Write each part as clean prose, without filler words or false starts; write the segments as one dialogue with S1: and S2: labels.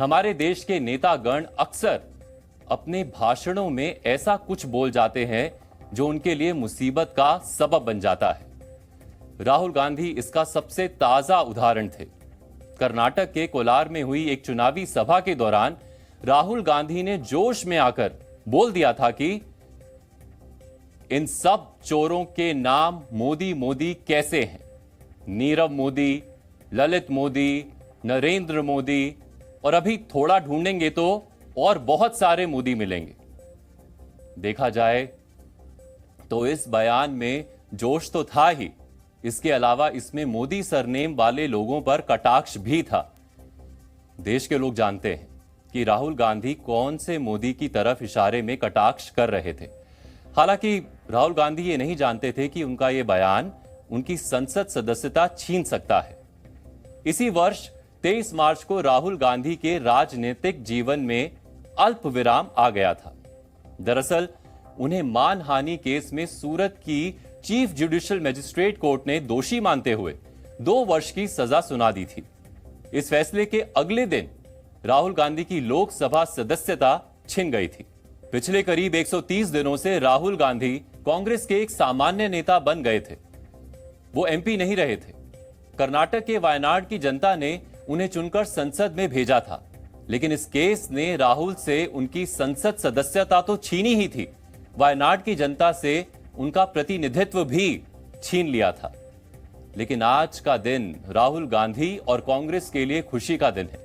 S1: हमारे देश के नेतागण अक्सर अपने भाषणों में ऐसा कुछ बोल जाते हैं जो उनके लिए मुसीबत का सबब बन जाता है। राहुल गांधी इसका सबसे ताजा उदाहरण थे। कर्नाटक के कोलार में हुई एक चुनावी सभा के दौरान राहुल गांधी ने जोश में आकर बोल दिया था कि इन सब चोरों के नाम मोदी मोदी कैसे हैं। नीरव मोदी, ललित मोदी, नरेंद्र मोदी और अभी थोड़ा ढूंढेंगे तो और बहुत सारे मोदी मिलेंगे। देखा जाए तो इस बयान में जोश तो था ही, इसके अलावा इसमें मोदी सरनेम वाले लोगों पर कटाक्ष भी था। देश के लोग जानते हैं कि राहुल गांधी कौन से मोदी की तरफ इशारे में कटाक्ष कर रहे थे। हालांकि राहुल गांधी ये नहीं जानते थे कि उनका ये बयान उनकी संसद सदस्यता छीन सकता है। इसी वर्ष 23 मार्च को राहुल गांधी के राजनीतिक जीवन में अल्प विराम आ गया था। दरअसल उन्हें मानहानि केस में सूरत की चीफ जुडिशियल मजिस्ट्रेट कोर्ट ने दोषी मानते हुए 2 वर्ष की सजा सुना दी थी। इस फैसले के अगले दिन राहुल गांधी की लोकसभा सदस्यता छिन गई थी। पिछले करीब 130 दिनों से राहुल गांधी कांग्रेस के एक सामान्य नेता बन गए थे। वो एमपी नहीं रहे थे। कर्नाटक के वायनाड की जनता ने उन्हें चुनकर संसद में भेजा था, लेकिन इस केस ने राहुल से उनकी संसद सदस्यता तो छीनी ही थी, वायनाड की जनता से उनका प्रतिनिधित्व भी छीन लिया था। लेकिन आज का दिन राहुल गांधी और कांग्रेस के लिए खुशी का दिन है।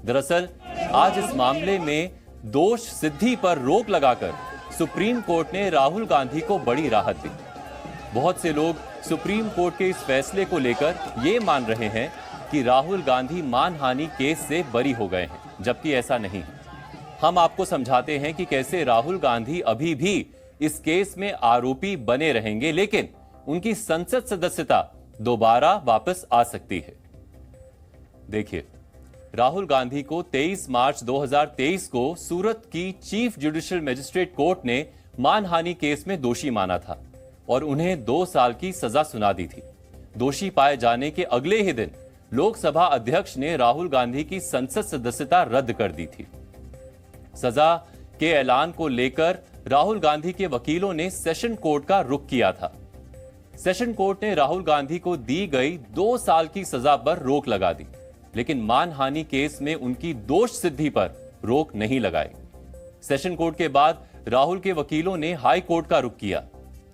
S1: दरअसल आज इस मामले में दोष सिद्धि पर रोक लगाकर सुप्रीम कोर्ट ने राहुल गांधी को बड़ी राहत दी। बहुत से लोग सुप्रीम कोर्ट के इस फैसले को लेकर ये मान रहे हैं कि राहुल गांधी मानहानि केस से बरी हो गए हैं, जबकि ऐसा नहीं है। हम आपको समझाते हैं कि कैसे राहुल गांधी अभी भी इस केस में आरोपी बने रहेंगे, लेकिन उनकी संसद सदस्यता दोबारा वापस आ सकती है। देखिए, राहुल गांधी को 23 मार्च 2023 को सूरत की चीफ जुडिशियल मजिस्ट्रेट कोर्ट ने मानहानि केस में दोषी माना था और उन्हें 2 साल की सजा सुना दी थी। दोषी पाए जाने के अगले ही दिन लोकसभा अध्यक्ष ने राहुल गांधी की संसद सदस्यता रद्द कर दी थी। सजा के ऐलान को लेकर राहुल गांधी के वकीलों ने सेशन कोर्ट का रुख किया था। सेशन कोर्ट ने राहुल गांधी को दी गई 2 साल की सजा पर रोक लगा दी, लेकिन मानहानि केस में उनकी दोष सिद्धि पर रोक नहीं लगाई। सेशन कोर्ट के बाद राहुल के वकीलों ने हाई कोर्ट का रुख किया।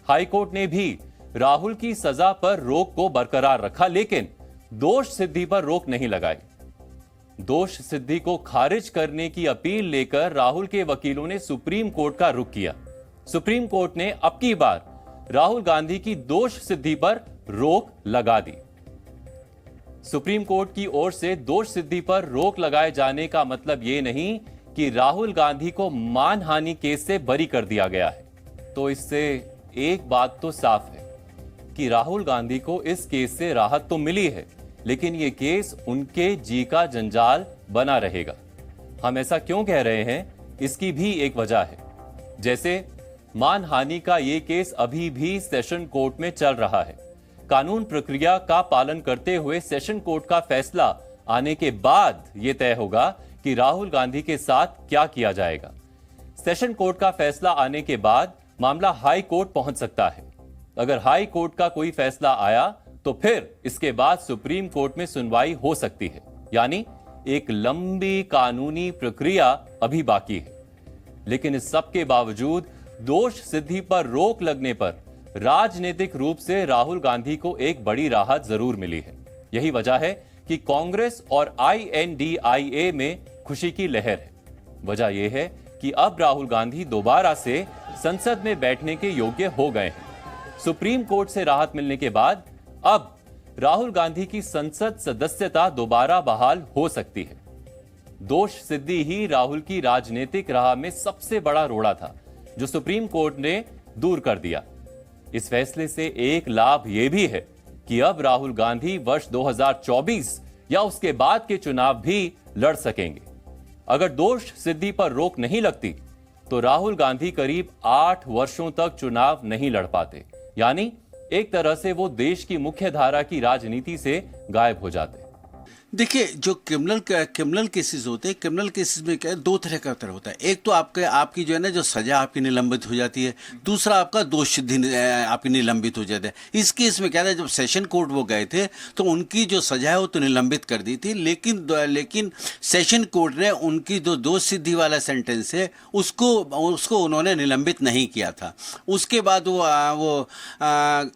S1: हाई कोर्ट ने भी राहुल की सजा पर रोक को बरकरार रखा, लेकिन दोष सिद्धि पर रोक नहीं लगाई। दोष सिद्धि को खारिज करने की अपील लेकर राहुल के वकीलों ने सुप्रीम कोर्ट का रुख किया। सुप्रीम कोर्ट ने अब की बार राहुल गांधी की दोष सिद्धि पर रोक लगा दी। सुप्रीम कोर्ट की ओर से दोष सिद्धि पर रोक लगाए जाने का मतलब यह नहीं कि राहुल गांधी को मानहानि केस से बरी कर दिया गया है। तो इससे एक बात तो साफ है कि राहुल गांधी को इस केस से राहत तो मिली है, लेकिन यह केस उनके जी का जंजाल बना रहेगा। हम ऐसा क्यों कह रहे हैं, इसकी भी एक वजह है। जैसे मानहानि का यह केस अभी भी सेशन कोर्ट में चल रहा है। कानून प्रक्रिया का पालन करते हुए सेशन कोर्ट का फैसला आने के बाद यह तय होगा कि राहुल गांधी के साथ क्या किया जाएगा। सेशन कोर्ट का फैसला आने के बाद मामला हाई कोर्ट पहुंच सकता है। अगर हाई कोर्ट का कोई फैसला आया तो फिर इसके बाद सुप्रीम कोर्ट में सुनवाई हो सकती है। यानी एक लंबी कानूनी प्रक्रिया अभी बाकी है। लेकिन इस सब के बावजूद दोष सिद्धि पर रोक लगने पर राजनीतिक रूप से राहुल गांधी को एक बड़ी राहत जरूर मिली है। यही वजह है कि कांग्रेस और INDIA में खुशी की लहर है। वजह यह है कि अब राहुल गांधी दोबारा से संसद में बैठने के योग्य हो गए हैं। सुप्रीम कोर्ट से राहत मिलने के बाद अब राहुल गांधी की संसद सदस्यता दोबारा बहाल हो सकती है। दोष सिद्धि ही राहुल की राजनीतिक राह में सबसे बड़ा रोड़ा था, जो सुप्रीम कोर्ट ने दूर कर दिया। इस फैसले से एक लाभ यह भी है कि अब राहुल गांधी वर्ष 2024 या उसके बाद के चुनाव भी लड़ सकेंगे। अगर दोष सिद्धि पर रोक नहीं लगती तो राहुल गांधी करीब 8 वर्षों तक चुनाव नहीं लड़ पाते। यानी एक तरह से वो देश की मुख्य धारा की राजनीति से गायब हो जाते।
S2: देखिए, जो क्रिमिनल केसेस होते हैं, क्रिमिनल केसेस में क्या है, दो तरह का उत्तर होता है। एक तो आपकी जो है ना, जो सजा आपकी निलंबित हो जाती है, दूसरा आपका दोष सिद्धि आपकी निलंबित हो जाता है। इस केस में क्या था, जब सेशन कोर्ट वो गए थे तो उनकी जो सजा है वो तो निलंबित कर दी थी, लेकिन सेशन कोर्ट ने उनकी जो दोष सिद्धि वाला सेंटेंस है उसको उन्होंने निलंबित नहीं किया था। उसके बाद वो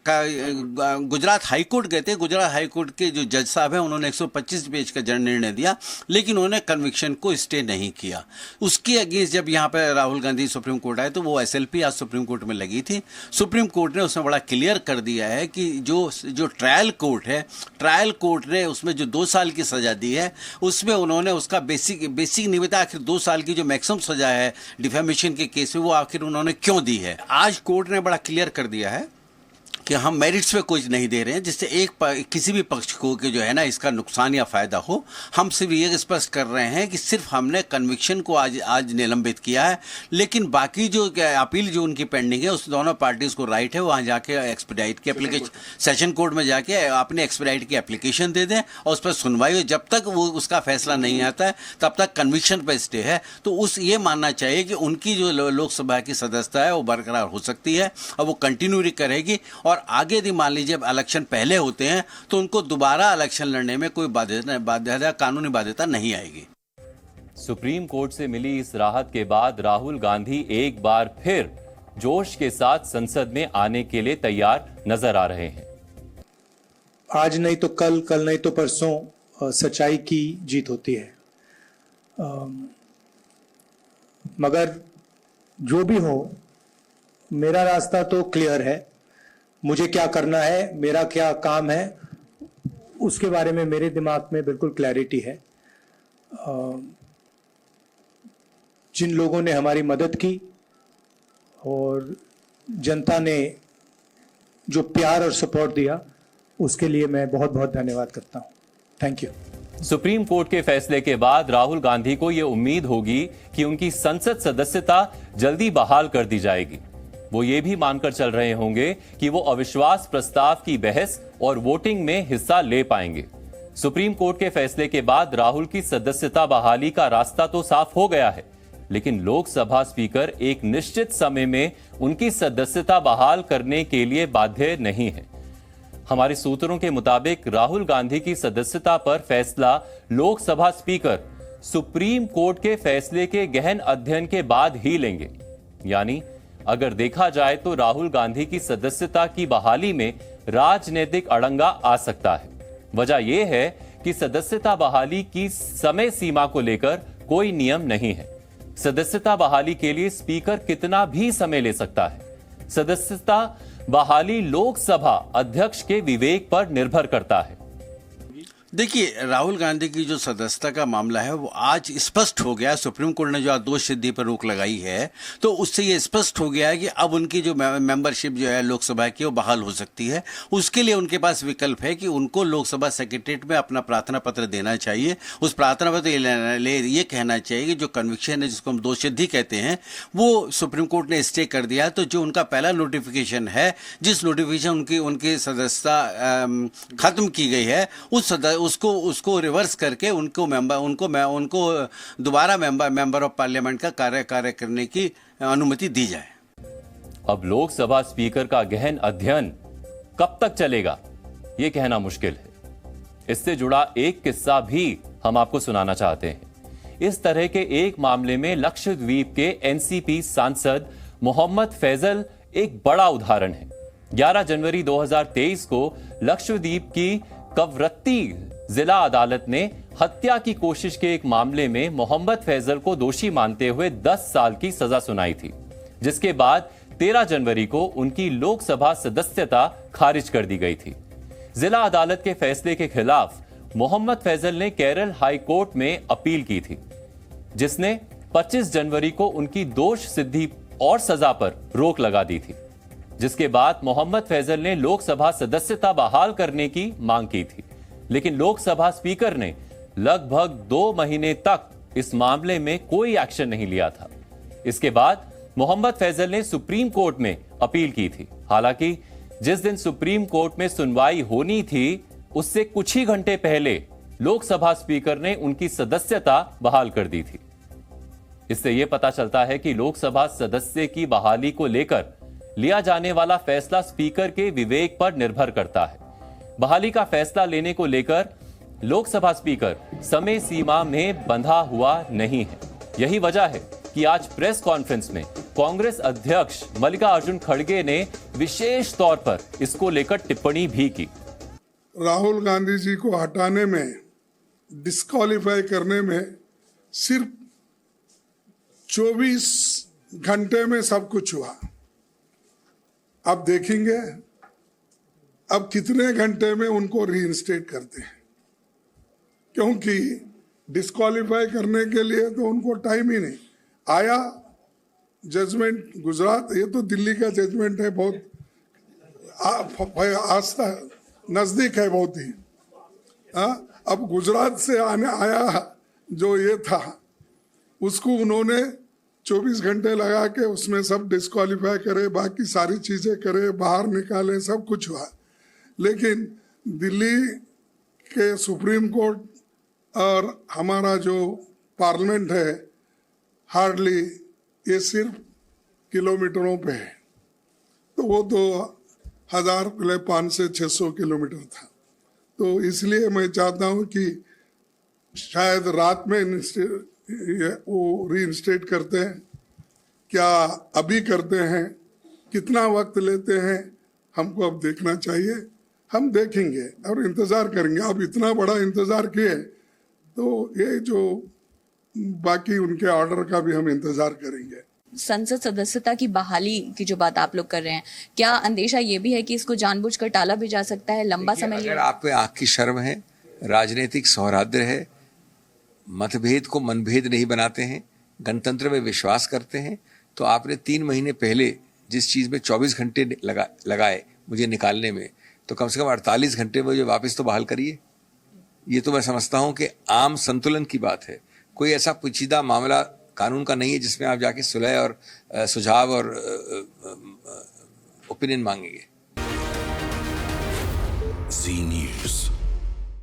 S2: गुजरात हाई कोर्ट गए थे। गुजरात हाई कोर्ट के जो जज साहब हैं उन्होंने 125 पेज का निर्णय दिया, लेकिन उन्होंने कन्विक्शन को स्टे नहीं किया। उसके अगेंस्ट जब यहाँ पर राहुल गांधी सुप्रीम कोर्ट आए तो वो एसएलपी आज सुप्रीम कोर्ट में लगी थी। सुप्रीम कोर्ट ने उसमें बड़ा क्लियर कर दिया है कि जो ट्रायल कोर्ट है, ट्रायल कोर्ट ने उसमें जो 2 साल की सजा दी है उसमें उन्होंने उसका बेसिक नहीं बताया। आखिर 2 साल की जो मैक्सिमम सजा है डिफेमेशन के केस में वो आखिर उन्होंने क्यों दी है। आज कोर्ट ने बड़ा क्लियर कर दिया है कि हम मेरिट्स पे कुछ नहीं दे रहे हैं, जिससे किसी भी पक्ष को कि जो है ना इसका नुकसान या फायदा हो। हम सिर्फ ये स्पष्ट कर रहे हैं कि सिर्फ हमने कन्विक्शन को आज निलंबित किया है, लेकिन बाकी जो अपील जो उनकी पेंडिंग है उस दोनों पार्टीज को राइट है वहाँ जाके एक्सपेडाइट की एप्लीकेशन, सेशन कोर्ट में जाके अपने एक्सपेडाइट की एप्लीकेशन दे दें और उस पर सुनवाई हो। जब तक वो उसका फैसला नहीं आता है तब तक कन्विक्शन पर स्टे है। तो ये मानना चाहिए कि उनकी जो लोकसभा की सदस्यता है वो बरकरार हो सकती है और वो कंटिन्यू करेगी। और आगे यदि मान लीजिए इलेक्शन पहले होते हैं तो उनको दोबारा इलेक्शन लड़ने में कोई कानूनी बाध्यता नहीं आएगी।
S1: सुप्रीम कोर्ट से मिली इस राहत के बाद राहुल गांधी एक बार फिर जोश के साथ संसद में आने के लिए तैयार नजर आ रहे हैं।
S3: आज नहीं तो कल, कल नहीं तो परसों सच्चाई की जीत होती है। मगर जो भी हो, मेरा रास्ता तो क्लियर है। मुझे क्या करना है, मेरा क्या काम है, उसके बारे में मेरे दिमाग में बिल्कुल क्लैरिटी है। जिन लोगों ने हमारी मदद की और जनता ने जो प्यार और सपोर्ट दिया उसके लिए मैं बहुत बहुत धन्यवाद करता हूं। Thank you.
S1: सुप्रीम कोर्ट के फैसले के बाद राहुल गांधी को यह उम्मीद होगी कि उनकी संसद सदस्यता जल्दी बहाल कर दी जाएगी। वो ये भी मानकर चल रहे होंगे कि वो अविश्वास प्रस्ताव की बहस और वोटिंग में हिस्सा ले पाएंगे। सुप्रीम कोर्ट के फैसले के बाद राहुल की सदस्यता बहाली का रास्ता तो साफ हो गया है, लेकिन लोकसभा स्पीकर एक निश्चित समय में उनकी सदस्यता बहाल करने के लिए बाध्य नहीं है। हमारे सूत्रों के मुताबिक राहुल गांधी की सदस्यता पर फैसला लोकसभा स्पीकर सुप्रीम कोर्ट के फैसले के गहन अध्ययन के बाद ही लेंगे। यानी अगर देखा जाए तो राहुल गांधी की सदस्यता की बहाली में राजनीतिक अड़ंगा आ सकता है। वजह यह है कि सदस्यता बहाली की समय सीमा को लेकर कोई नियम नहीं है। सदस्यता बहाली के लिए स्पीकर कितना भी समय ले सकता है। सदस्यता बहाली लोकसभा अध्यक्ष के विवेक पर निर्भर करता है।
S2: देखिए, राहुल गांधी की जो सदस्यता का मामला है वो आज स्पष्ट हो गया। सुप्रीम कोर्ट ने जो आदोश सिद्धि पर रोक लगाई है तो उससे ये स्पष्ट हो गया है कि अब उनकी जो मेंबरशिप जो है लोकसभा की वो बहाल हो सकती है। उसके लिए उनके पास विकल्प है कि उनको लोकसभा सेक्रेटरीट में अपना प्रार्थना पत्र देना चाहिए। उस प्रार्थना पत्र ये कहना चाहिए कि जो कन्विक्शन है, जिसको हम दोष सिद्धि कहते हैं, वो सुप्रीम कोर्ट ने स्टे कर दिया। तो जो उनका पहला नोटिफिकेशन है, जिस नोटिफिकेशन उनकी सदस्यता खत्म की गई है, उसको रिवर्स करके उनको दोबारा मेंबर ऑफ पार्लियामेंट का कार्य करने की अनुमति दी जाए।
S1: अब लोकसभा स्पीकर का गहन अध्ययन कब तक चलेगा यह कहना मुश्किल है। इससे जुड़ा एक किस्सा भी हम आपको सुनाना चाहते हैं। इस तरह के एक मामले में लक्षद्वीप के एनसीपी सांसद मोहम्मद फैजल एक बड़ा उदाहरण है। 11 जनवरी 2023 को लक्षद्वीप की कवरत्ती जिला अदालत ने हत्या की कोशिश के एक मामले में मोहम्मद फैजल को दोषी मानते हुए 10 साल की सजा सुनाई थी, जिसके बाद 13 जनवरी को उनकी लोकसभा सदस्यता खारिज कर दी गई थी। जिला अदालत के फैसले के खिलाफ मोहम्मद फैजल ने केरल हाई कोर्ट में अपील की थी, जिसने 25 जनवरी को उनकी दोष सिद्धि और सजा पर रोक लगा दी थी, जिसके बाद मोहम्मद फैजल ने लोकसभा सदस्यता बहाल करने की मांग की थी। लेकिन लोकसभा स्पीकर ने लगभग 2 महीने तक इस मामले में कोई एक्शन नहीं लिया था। इसके बाद मोहम्मद फैजल ने सुप्रीम कोर्ट में अपील की थी। हालांकि जिस दिन सुप्रीम कोर्ट में सुनवाई होनी थी उससे कुछ ही घंटे पहले लोकसभा स्पीकर ने उनकी सदस्यता बहाल कर दी थी। इससे यह पता चलता है कि लोकसभा सदस्य की बहाली को लेकर लिया जाने वाला फैसला स्पीकर के विवेक पर निर्भर करता है। बहाली का फैसला लेने को लेकर लोकसभा स्पीकर समय सीमा में बंधा हुआ नहीं है। यही वजह है कि आज प्रेस कॉन्फ्रेंस में कांग्रेस अध्यक्ष मल्लिकार्जुन खड़गे ने विशेष तौर पर इसको लेकर टिप्पणी भी की।
S4: राहुल गांधी जी को हटाने में, डिस्क्वालीफाई करने में सिर्फ 24 घंटे में सब कुछ हुआ। अब देखेंगे अब कितने घंटे में उनको रीइंस्टेट करते हैं, क्योंकि डिस्क्वालीफाई करने के लिए तो उनको टाइम ही नहीं आया। जजमेंट गुजरात, ये तो दिल्ली का जजमेंट है, बहुत आस्था नजदीक है बहुत ही। अब गुजरात से आने आया जो ये था, उसको उन्होंने 24 घंटे लगा के उसमें सब डिस्क्वालीफाई करे, बाकी सारी चीजें करे, बाहर निकाले, सब कुछ हुआ। लेकिन दिल्ली के सुप्रीम कोर्ट और हमारा जो पार्लियामेंट है, हार्डली ये सिर्फ किलोमीटरों पे है, तो वो तो 1500 से 600 किलोमीटर था। तो इसलिए मैं चाहता हूँ कि शायद रात में वो रीइंस्टेट करते हैं, क्या अभी करते हैं, कितना वक्त लेते हैं, हमको अब देखना चाहिए। हम देखेंगे और इंतजार करेंगे। अब इतना बड़ा इंतजार किए तो ये जो बाकी उनके ऑर्डर का भी हम इंतजार करेंगे।
S5: संसद सदस्यता की बहाली की जो बात आप लोग कर रहे हैं, क्या अंदेशा ये भी है कि इसको जानबूझकर टाला भी जा सकता है, लंबा समय
S6: अगर आपको आंख की शर्म है, राजनीतिक सौहार्द है, मतभेद को मनभेद नहीं बनाते हैं, गणतंत्र में विश्वास करते हैं, तो आपने 3 महीने पहले जिस चीज में 24 घंटे लगाए मुझे निकालने में, तो कम से कम 48 घंटे में मुझे वापस तो बहाल करिए। ये तो मैं समझता हूं कि आम संतुलन की बात है। कोई ऐसा पेचीदा मामला कानून का नहीं है जिसमें आप जाके सुलह और सुझाव और ओपिनियन मांगेंगे।
S7: Zee News.